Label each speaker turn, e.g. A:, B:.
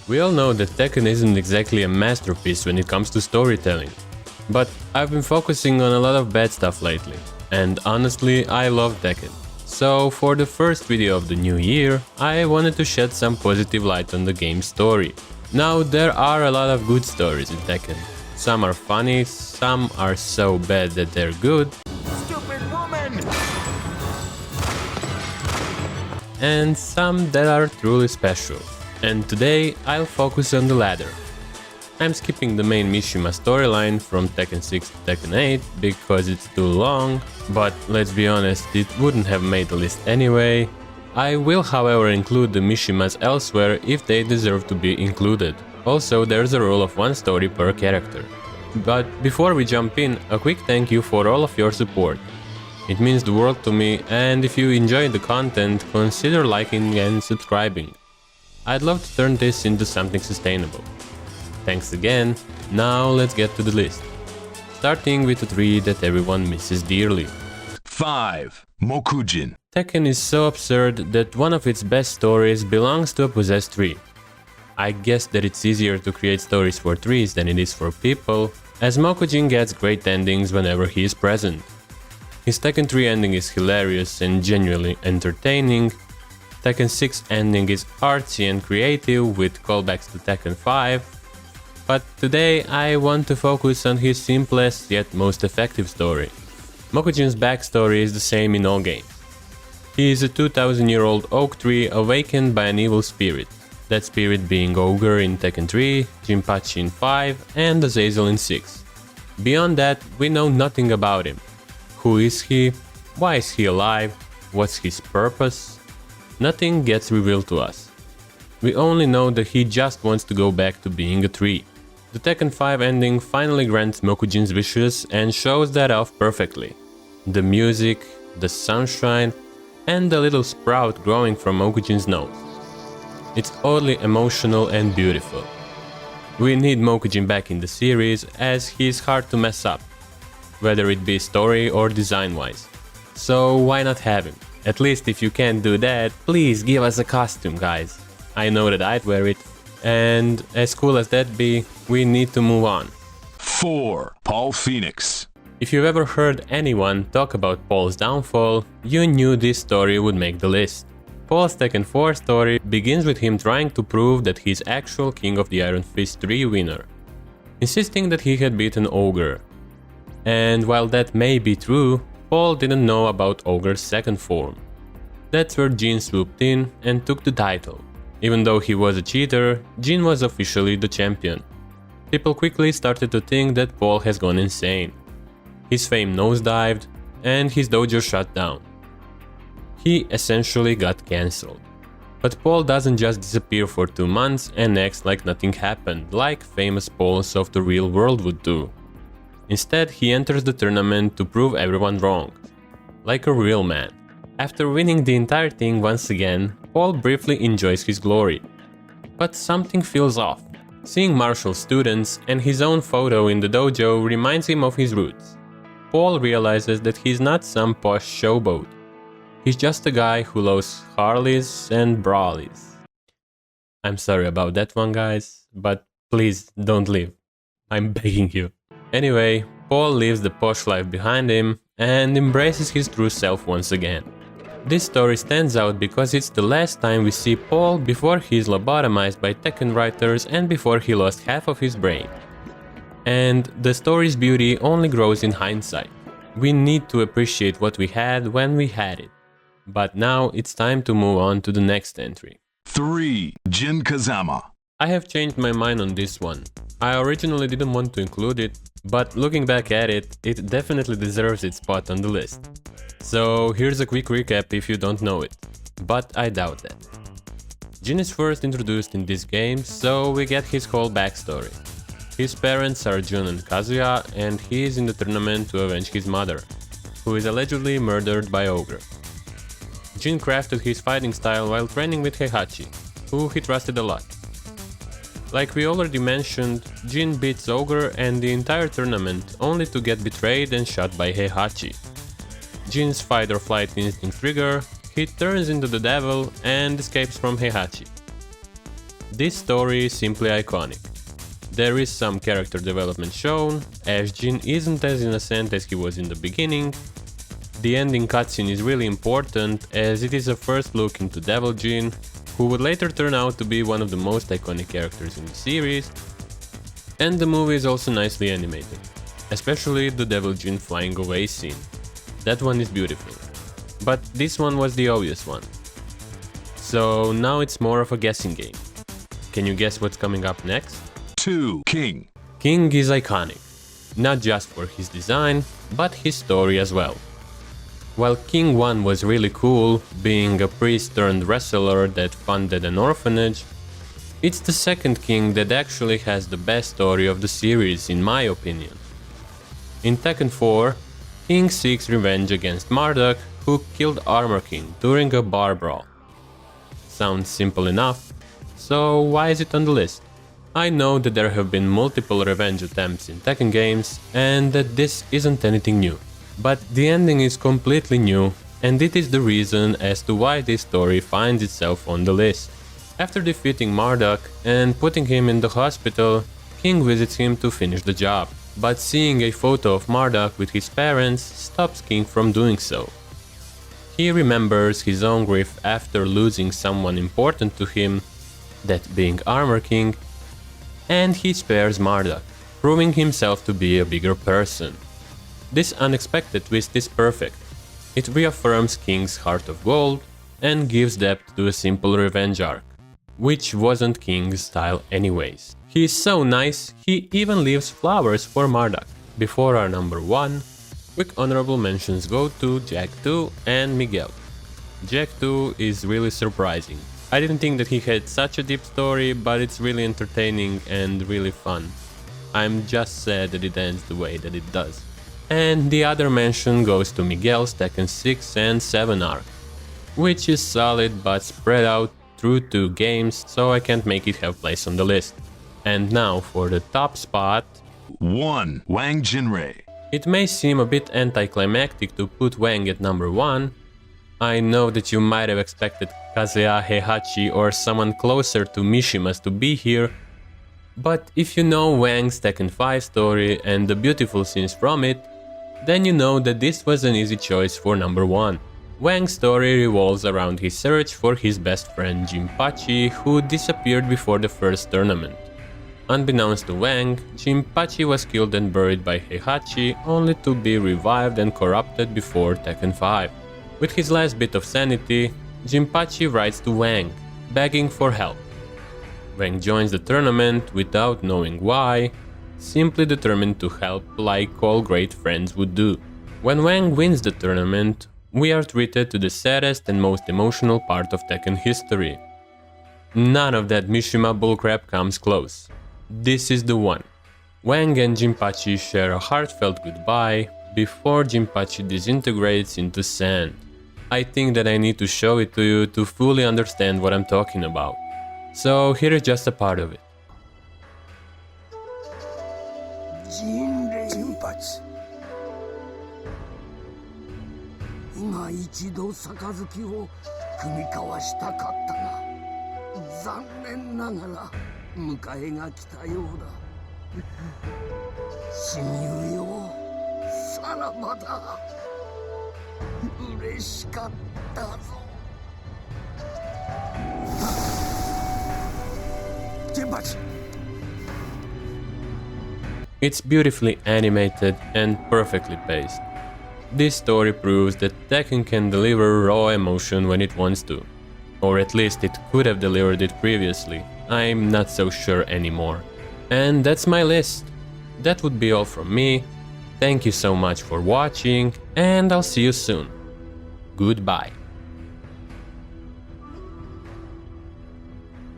A: We all know that Tekken isn't exactly a masterpiece when it comes to storytelling, but I've been focusing on a lot of bad stuff lately, and honestly I love Tekken. So for the first video of the new year, I wanted to shed some positive light on the game's story. Now there are a lot of good stories in Tekken. Some are funny, some are so bad that they're good,
B: Stupid woman!
A: and some that are truly special. And today I'll focus on the latter. I'm skipping the main Mishima storyline from Tekken 6 to Tekken 8 because it's too long, but let's be honest, it wouldn't have made the list anyway. I will however include the Mishimas elsewhere if they deserve to be included. Also, there's a rule of one story per character. But before we jump in, a quick thank you for all of your support. It means the world to me, and if you enjoy the content, consider liking and subscribing. I'd love to turn this into something sustainable. Thanks again. Now let's get to the list. Starting with the 3 that everyone misses dearly.
B: 5. Mokujin.
A: Tekken is so absurd that one of its best stories belongs to a possessed tree. I guess that it's easier to create stories for trees than it is for people, as Mokujin gets great endings whenever he is present. His Tekken 3 ending is hilarious and genuinely entertaining. Tekken 6 ending is artsy and creative with callbacks to Tekken 5. But today I want to focus on his simplest yet most effective story. Mokujin's backstory is the same in all games. He is a 2000-year-old oak tree awakened by an evil spirit. That spirit being Ogre in Tekken 3, Jinpachi in 5 and Azazel in 6. Beyond that, we know nothing about him. Who is he? Why is he alive? What's his purpose? Nothing gets revealed to us. We only know that he just wants to go back to being a tree. The Tekken 5 ending finally grants Mokujin's wishes and shows that off perfectly. The music, the sunshine, and the little sprout growing from Mokujin's nose. It's oddly emotional and beautiful. We need Mokujin back in the series as he's hard to mess up, whether it be story or design wise. So why not have him? At least if you can't do that, please give us a costume, guys. I know that I'd wear it, and as cool as that be, we need to move on.
B: 4. Paul Phoenix.
A: If you've ever heard anyone talk about Paul's downfall, you knew this story would make the list. Paul's Tekken 4 story begins with him trying to prove that he's actual King of the Iron Fist 3 winner, insisting that he had beaten Ogre. And while that may be true, Paul didn't know about Ogre's second form. That's where Jin swooped in and took the title. Even though he was a cheater, Jin was officially the champion. People quickly started to think that Paul has gone insane. His fame nosedived, and his dojo shut down. He essentially got cancelled. But Paul doesn't just disappear for 2 months and acts like nothing happened, like famous Pauls of the real world would do. Instead, he enters the tournament to prove everyone wrong, like a real man. After winning the entire thing once again, Paul briefly enjoys his glory. But something feels off. Seeing martial students and his own photo in the dojo reminds him of his roots. Paul realizes that he's not some posh showboat. He's just a guy who loves Harleys and Brawlies. I'm sorry about that one, guys, but please don't leave. I'm begging you. Anyway, Paul leaves the posh life behind him and embraces his true self once again. This story stands out because it's the last time we see Paul before he's lobotomized by Tekken writers and before he lost half of his brain. And the story's beauty only grows in hindsight. We need to appreciate what we had when we had it. But now it's time to move on to the next entry.
B: 3. Jin Kazama.
A: I have changed my mind on this one. I originally didn't want to include it, but looking back at it, it definitely deserves its spot on the list. So here's a quick recap if you don't know it, but I doubt that. Jin is first introduced in this game, so we get his whole backstory. His parents are Jun and Kazuya, and he is in the tournament to avenge his mother, who is allegedly murdered by Ogre. Jin crafted his fighting style while training with Heihachi, who he trusted a lot. Like we already mentioned, Jin beats Ogre and the entire tournament only to get betrayed and shot by Heihachi. Jin's fight or flight instinct trigger, he turns into the devil and escapes from Heihachi. This story is simply iconic. There is some character development shown, as Jin isn't as innocent as he was in the beginning. The ending cutscene is really important as it is a first look into Devil Jin, who would later turn out to be one of the most iconic characters in the series. And the movie is also nicely animated, especially the Devil Jin flying away scene. That one is beautiful. But this one was the obvious one. So now it's more of a guessing game. Can you guess what's coming up next?
B: 2. King.
A: King is iconic, not just for his design, but his story as well. While King 1 was really cool, being a priest turned wrestler that funded an orphanage, it's the second King that actually has the best story of the series in my opinion. In Tekken 4, King seeks revenge against Marduk, who killed Armor King during a bar brawl. Sounds simple enough, so why is it on the list? I know that there have been multiple revenge attempts in Tekken games and that this isn't anything new. But the ending is completely new, and it is the reason as to why this story finds itself on the list. After defeating Marduk and putting him in the hospital, King visits him to finish the job. But seeing a photo of Marduk with his parents stops King from doing so. He remembers his own grief after losing someone important to him, that being Armor King, and he spares Marduk, proving himself to be a bigger person. This unexpected twist is perfect. It reaffirms King's heart of gold and gives depth to a simple revenge arc, which wasn't King's style anyways. He's so nice, he even leaves flowers for Marduk. Before our number 1, quick honorable mentions go to Jack 2 and Miguel. Jack 2 is really surprising. I didn't think that he had such a deep story, but it's really entertaining and really fun. I'm just sad that it ends the way that it does. And the other mention goes to Miguel's Tekken 6 and 7 arc, which is solid but spread out through 2 games, so I can't make it have place on the list. And now for the top spot.
B: 1. Wang Jinrei.
A: It may seem a bit anticlimactic to put Wang at number 1. I know that you might have expected Kazuya Heihachi or someone closer to Mishima's to be here, but if you know Wang's Tekken 5 story and the beautiful scenes from it, then you know that this was an easy choice for number 1. Wang's story revolves around his search for his best friend Jinpachi, who disappeared before the first tournament. Unbeknownst to Wang, Jinpachi was killed and buried by Heihachi, only to be revived and corrupted before Tekken 5. With his last bit of sanity, Jinpachi writes to Wang, begging for help. Wang joins the tournament without knowing why, simply determined to help like all great friends would do. When Wang wins the tournament, we are treated to the saddest and most emotional part of Tekken history. None of that Mishima bullcrap comes close. This is the one. Wang and Jinpachi share a heartfelt goodbye before Jinpachi disintegrates into sand. I think that I need to show it to you to fully understand what I'm talking about. So here is just a part of it.
C: 今一度杯を酌み交わしたかったが残念ながら迎えが来たようだ親友よさらばだ嬉しかったぞジンパチ
A: It's beautifully animated and perfectly paced. This story proves that Tekken can deliver raw emotion when it wants to. Or at least it could have delivered it previously. I'm not so sure anymore. And that's my list. That would be all from me. Thank you so much for watching, and I'll see you soon. Goodbye.